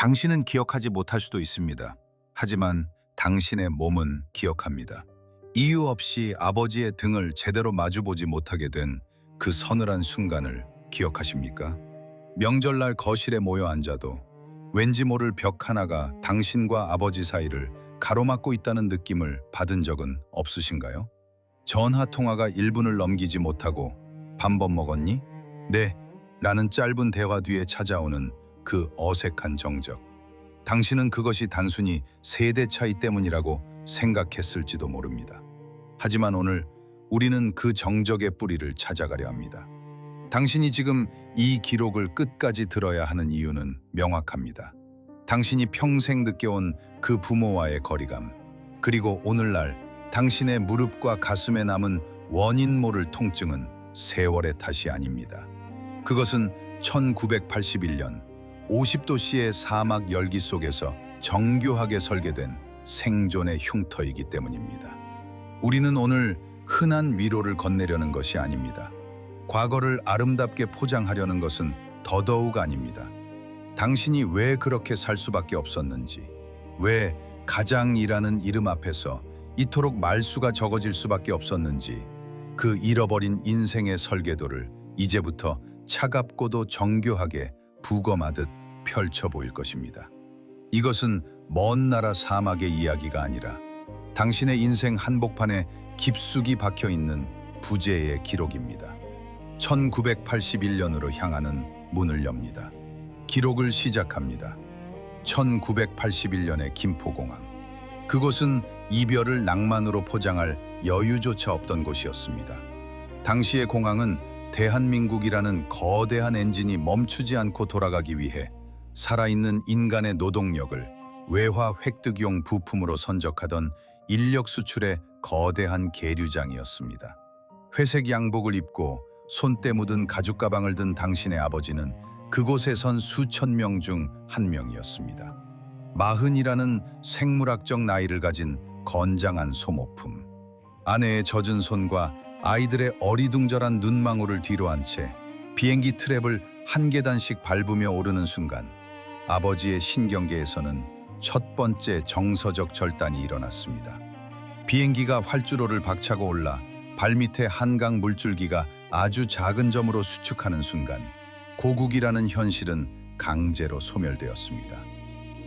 당신은 기억하지 못할 수도 있습니다. 하지만 당신의 몸은 기억합니다. 이유 없이 아버지의 등을 제대로 마주보지 못하게 된 그 서늘한 순간을 기억하십니까? 명절날 거실에 모여 앉아도 왠지 모를 벽 하나가 당신과 아버지 사이를 가로막고 있다는 느낌을 받은 적은 없으신가요? 전화 통화가 1분을 넘기지 못하고 밥 먹었니? 네, 라는 짧은 대화 뒤에 찾아오는 그 어색한 정적. 당신은 그것이 단순히 세대 차이 때문이라고 생각했을지도 모릅니다. 하지만 오늘 우리는 그 정적의 뿌리를 찾아가려 합니다. 당신이 지금 이 기록을 끝까지 들어야 하는 이유는 명확합니다. 당신이 평생 느껴온 그 부모와의 거리감, 그리고 오늘날 당신의 무릎과 가슴에 남은 원인 모를 통증은 세월의 탓이 아닙니다. 그것은 1981년 50도씨의 사막 열기 속에서 정교하게 설계된 생존의 흉터이기 때문입니다. 우리는 오늘 흔한 위로를 건네려는 것이 아닙니다. 과거를 아름답게 포장하려는 것은 더더욱 아닙니다. 당신이 왜 그렇게 살 수밖에 없었는지, 왜 가장이라는 이름 앞에서 이토록 말수가 적어질 수밖에 없었는지, 그 잃어버린 인생의 설계도를 이제부터 차갑고도 정교하게 부검하듯 펼쳐 보일 것입니다. 이것은 먼 나라 사막의 이야기가 아니라 당신의 인생 한복판에 깊숙이 박혀있는 부재의 기록입니다. 1981년으로 향하는 문을 엽니다. 기록을 시작합니다. 1981년의 김포공항. 그곳은 이별을 낭만으로 포장할 여유조차 없던 곳이었습니다. 당시의 공항은 대한민국이라는 거대한 엔진이 멈추지 않고 돌아가기 위해 살아있는 인간의 노동력을 외화 획득용 부품으로 선적하던 인력 수출의 거대한 계류장이었습니다. 회색 양복을 입고 손때 묻은 가죽 가방을 든 당신의 아버지는 그곳에 선 수천 명 중 한 명이었습니다. 40이라는 생물학적 나이를 가진 건장한 소모품. 아내의 젖은 손과 아이들의 어리둥절한 눈망울을 뒤로 한 채 비행기 트랩을 한 계단씩 밟으며 오르는 순간 아버지의 신경계에서는 첫 번째 정서적 절단이 일어났습니다. 비행기가 활주로를 박차고 올라 발밑에 한강 물줄기가 아주 작은 점으로 수축하는 순간 고국이라는 현실은 강제로 소멸되었습니다.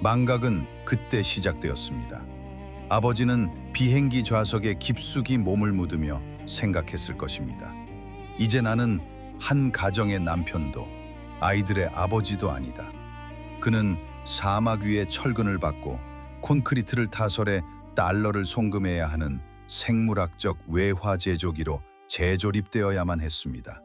망각은 그때 시작되었습니다. 아버지는 비행기 좌석에 깊숙이 몸을 묻으며 생각했을 것입니다. 이제 나는 한 가정의 남편도 아이들의 아버지도 아니다. 그는 사막 위에 철근을 받고 콘크리트를 타설해 달러를 송금해야 하는 생물학적 외화 제조기로 재조립되어야만 했습니다.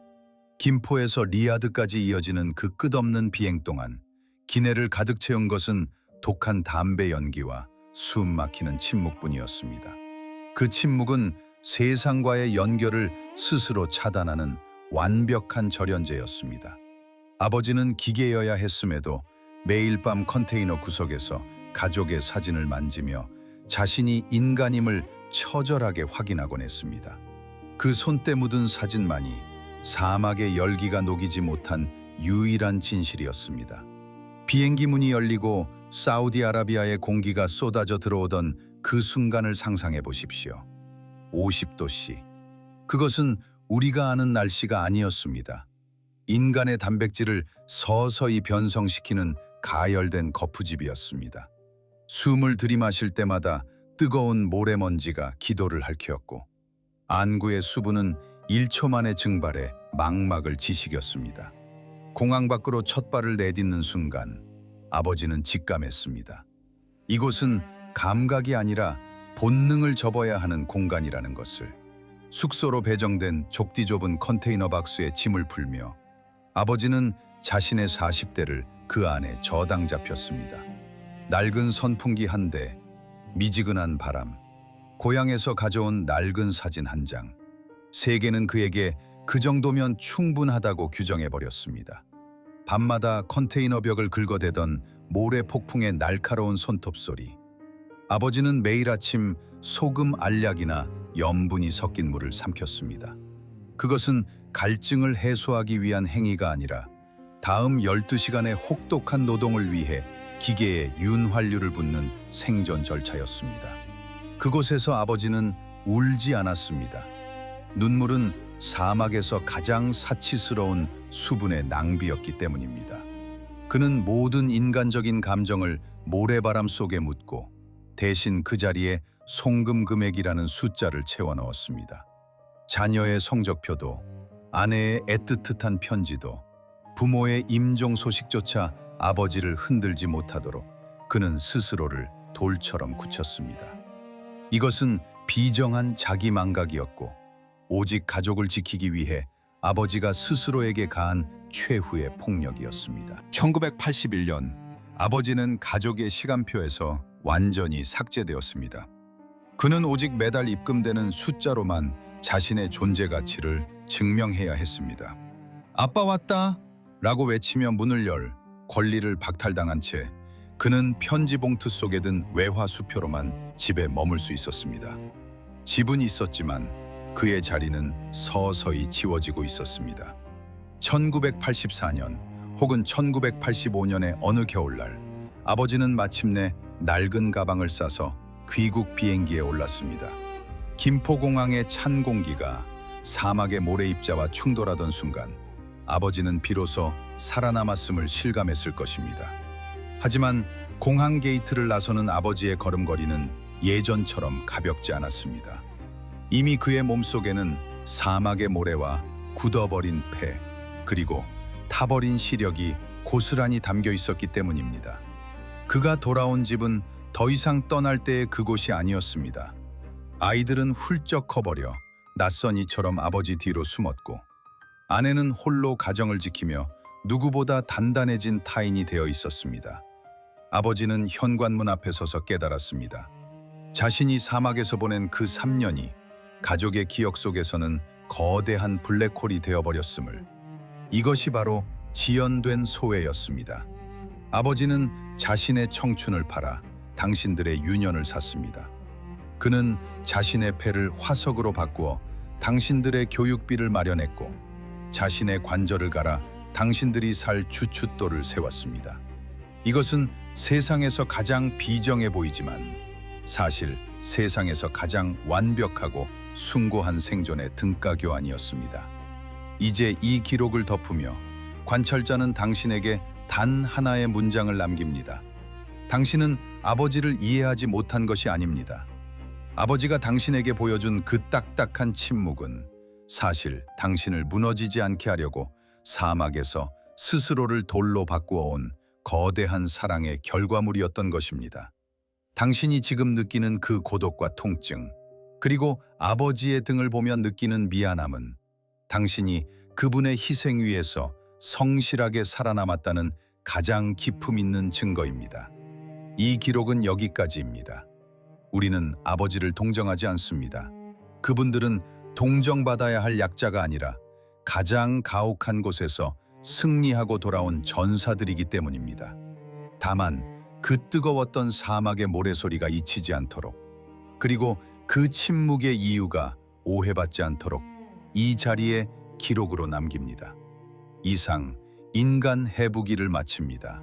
김포에서 리야드까지 이어지는 그 끝없는 비행 동안 기내를 가득 채운 것은 독한 담배 연기와 숨 막히는 침묵뿐이었습니다. 그 침묵은 세상과의 연결을 스스로 차단하는 완벽한 절연제였습니다. 아버지는 기계여야 했음에도 매일 밤 컨테이너 구석에서 가족의 사진을 만지며 자신이 인간임을 처절하게 확인하곤 했습니다. 그 손때 묻은 사진만이 사막의 열기가 녹이지 못한 유일한 진실이었습니다. 비행기 문이 열리고 사우디아라비아의 공기가 쏟아져 들어오던 그 순간을 상상해 보십시오. 50도씨. 그것은 우리가 아는 날씨가 아니었습니다. 인간의 단백질을 서서히 변성시키는 가열된 거푸집이었습니다. 숨을 들이마실 때마다 뜨거운 모래먼지가 기도를 핥혔고 안구의 수분은 1초 만에 증발해 망막을 지식였습니다. 공항 밖으로 첫 발을 내딛는 순간 아버지는 직감했습니다. 이곳은 감각이 아니라 본능을 접어야 하는 공간이라는 것을. 숙소로 배정된 좁디 좁은 컨테이너 박스에 짐을 풀며 아버지는 자신의 40대를 그 안에 저당 잡혔습니다. 낡은 선풍기 한 대, 미지근한 바람, 고향에서 가져온 낡은 사진 한 장. 세계는 그에게 그 정도면 충분하다고 규정해버렸습니다. 밤마다 컨테이너 벽을 긁어대던 모래 폭풍의 날카로운 손톱 소리. 아버지는 매일 아침 소금 알약이나 염분이 섞인 물을 삼켰습니다. 그것은 갈증을 해소하기 위한 행위가 아니라 다음 12시간의 혹독한 노동을 위해 기계에 윤활유를 붓는 생존 절차였습니다. 그곳에서 아버지는 울지 않았습니다. 눈물은 사막에서 가장 사치스러운 수분의 낭비였기 때문입니다. 그는 모든 인간적인 감정을 모래바람 속에 묻고 대신 그 자리에 송금 금액이라는 숫자를 채워 넣었습니다. 자녀의 성적표도, 아내의 애틋한 편지도, 부모의 임종 소식조차 아버지를 흔들지 못하도록 그는 스스로를 돌처럼 굳혔습니다. 이것은 비정한 자기망각이었고 오직 가족을 지키기 위해 아버지가 스스로에게 가한 최후의 폭력이었습니다. 1981년 아버지는 가족의 시간표에서 완전히 삭제되었습니다. 그는 오직 매달 입금되는 숫자로만 자신의 존재 가치를 증명해야 했습니다. 아빠 왔다! 라고 외치며 문을 열 권리를 박탈당한 채 그는 편지 봉투 속에 든 외화 수표로만 집에 머물 수 있었습니다. 집은 있었지만 그의 자리는 서서히 지워지고 있었습니다. 1984년 혹은 1985년의 어느 겨울날 아버지는 마침내 낡은 가방을 싸서 귀국 비행기에 올랐습니다. 김포공항의 찬 공기가 사막의 모래입자와 충돌하던 순간 아버지는 비로소 살아남았음을 실감했을 것입니다. 하지만 공항 게이트를 나서는 아버지의 걸음걸이는 예전처럼 가볍지 않았습니다. 이미 그의 몸속에는 사막의 모래와 굳어버린 폐, 그리고 타버린 시력이 고스란히 담겨 있었기 때문입니다. 그가 돌아온 집은 더 이상 떠날 때의 그곳이 아니었습니다. 아이들은 훌쩍 커버려 낯선 이처럼 아버지 뒤로 숨었고 아내는 홀로 가정을 지키며 누구보다 단단해진 타인이 되어 있었습니다. 아버지는 현관문 앞에 서서 깨달았습니다. 자신이 사막에서 보낸 그 3년이 가족의 기억 속에서는 거대한 블랙홀이 되어버렸음을. 이것이 바로 지연된 소외였습니다. 아버지는 자신의 청춘을 팔아 당신들의 유년을 샀습니다. 그는 자신의 패를 화석으로 바꾸어 당신들의 교육비를 마련했고 자신의 관절을 갈아 당신들이 살 주춧돌을 세웠습니다. 이것은 세상에서 가장 비정해 보이지만 사실 세상에서 가장 완벽하고 숭고한 생존의 등가교환이었습니다. 이제 이 기록을 덮으며 관찰자는 당신에게 단 하나의 문장을 남깁니다. 당신은 아버지를 이해하지 못한 것이 아닙니다. 아버지가 당신에게 보여준 그 딱딱한 침묵은 사실 당신을 무너지지 않게 하려고 사막에서 스스로를 돌로 바꾸어 온 거대한 사랑의 결과물이었던 것입니다. 당신이 지금 느끼는 그 고독과 통증, 그리고 아버지의 등을 보며 느끼는 미안함은 당신이 그분의 희생 위에서 성실하게 살아남았다는 가장 기품 있는 증거입니다. 이 기록은 여기까지입니다. 우리는 아버지를 동정하지 않습니다. 그분들은 동정받아야 할 약자가 아니라 가장 가혹한 곳에서 승리하고 돌아온 전사들이기 때문입니다. 다만 그 뜨거웠던 사막의 모래소리가 잊히지 않도록, 그리고 그 침묵의 이유가 오해받지 않도록 이 자리에 기록으로 남깁니다. 이상 인간 해부기를 마칩니다.